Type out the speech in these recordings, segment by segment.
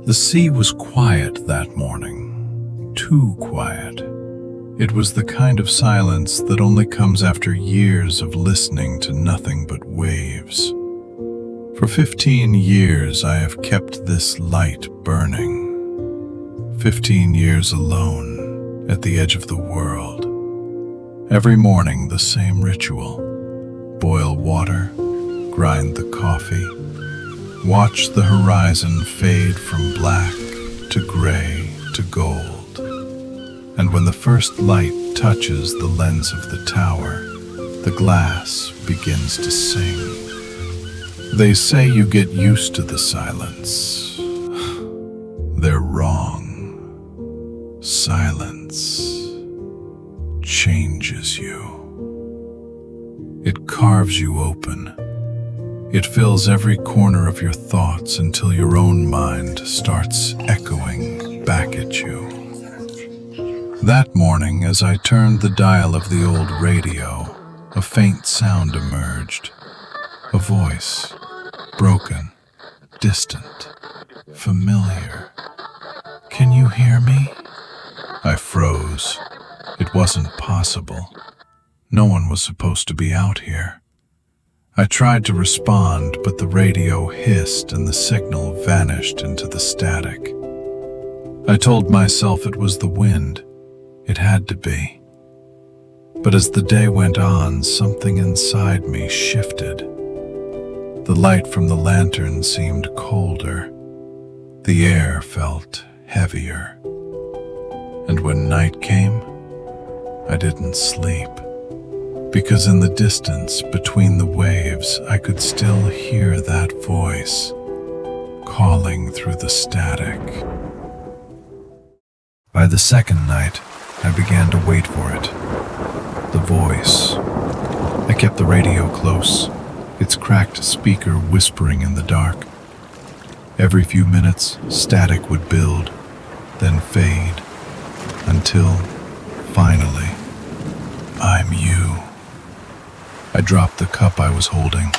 The sea was quiet that morning, too quiet. It was the kind of silence that only comes after years of listening to nothing but waves. For 15 years I have kept this light burning. 15 years alone, at the edge of the world. Every morning the same ritual. Boil water, grind the coffee, watch the horizon fade from black to gray to gold. And when the first light touches the lens of the tower, the glass begins to sing. They say you get used to the silence. They're wrong. Silence changes you. It carves you open. It fills every corner of your thoughts until your own mind starts echoing back at you. That morning, as I turned the dial of the old radio, a faint sound emerged. A voice, broken, distant, familiar. "Can you hear me?" I froze. It wasn't possible. No one was supposed to be out here. I tried to respond, but the radio hissed and the signal vanished into the static. I told myself it was the wind. It had to be. But as the day went on, something inside me shifted. The light from the lantern seemed colder. The air felt heavier. And when night came, I didn't sleep. Because in the distance between the waves, I could still hear that voice calling through the static. By the second night, I began to wait for it. The voice. I kept the radio close, its cracked speaker whispering in the dark. Every few minutes, static would build, then fade, until, finally, "I'm you." I dropped the cup I was holding.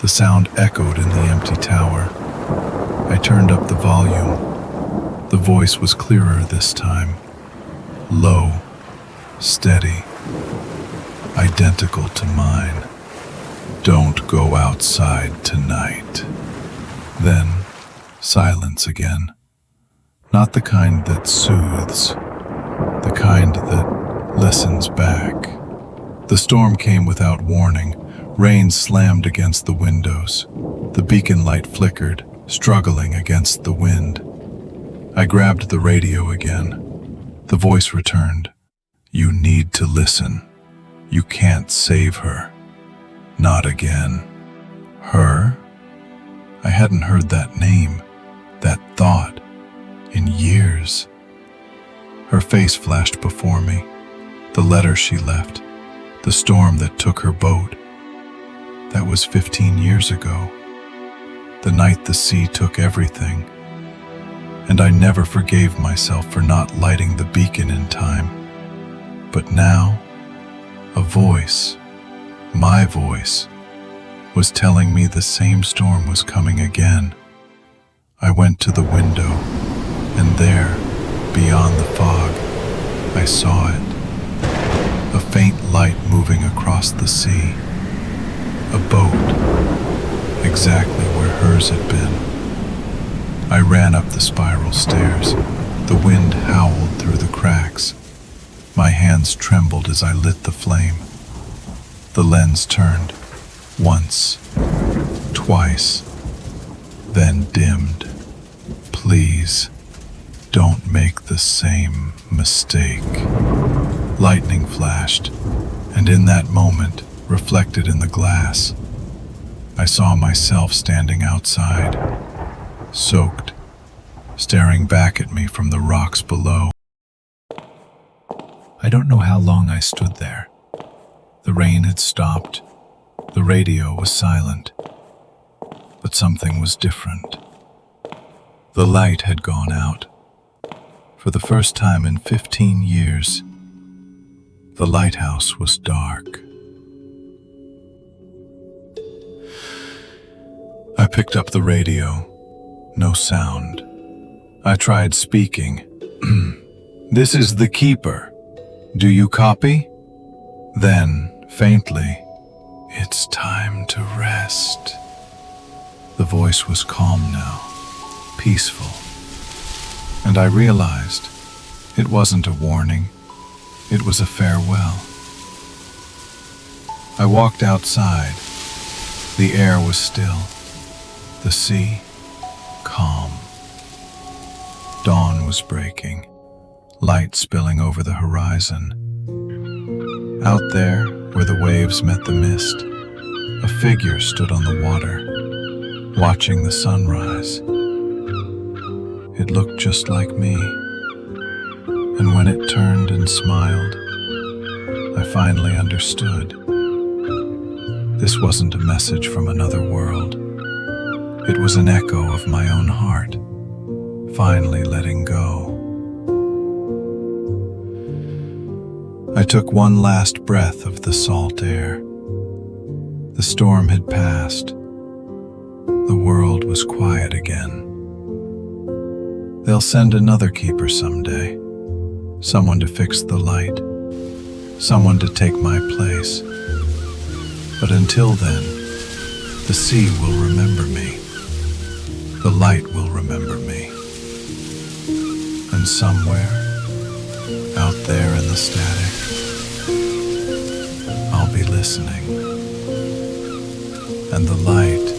The sound echoed in the empty tower. I turned up the volume. The voice was clearer this time. Low, steady, identical to mine. "Don't go outside tonight." Then, silence again. Not the kind that soothes, the kind that listens back. The storm came without warning. Rain slammed against the windows. The beacon light flickered, struggling against the wind. I grabbed the radio again. The voice returned. "You need to listen. You can't save her. Not again." Her? I hadn't heard that name, that thought, in years. Her face flashed before me. The letter she left. The storm that took her boat. That was 15 years ago. The night the sea took everything. And I never forgave myself for not lighting the beacon in time. But now, a voice, my voice, was telling me the same storm was coming again. I went to the window, and there, beyond the fog, I saw it. A faint light moving across the sea. A boat, exactly where hers had been. I ran up the spiral stairs. The wind howled through the cracks. My hands trembled as I lit the flame. The lens turned, once, twice, then dimmed. "Please, don't make the same mistake." Lightning flashed, and in that moment, reflected in the glass, I saw myself standing outside, soaked, staring back at me from the rocks below. I don't know how long I stood there. The rain had stopped. The radio was silent. But something was different. The light had gone out. For the first time in 15 years, the lighthouse was dark. I picked up the radio. No sound. I tried speaking. This is the Keeper. Do you copy? Then, faintly, it's time to rest. The voice was calm now, peaceful. And I realized it wasn't a warning, it was a farewell. I walked outside. The air was still, the sea calm. Dawn was breaking, light spilling over the horizon. Out there, where the waves met the mist, a figure stood on the water, watching the sunrise. It looked just like me, and when it turned and smiled, I finally understood. This wasn't a message from another world. It was an echo of my own heart, finally letting go. I took one last breath of the salt air. The storm had passed. The world was quiet again. They'll send another keeper someday, someone to fix the light, someone to take my place. But until then, the sea will remember me. The light will remember me. And somewhere, out there in the static, I'll be listening. And the light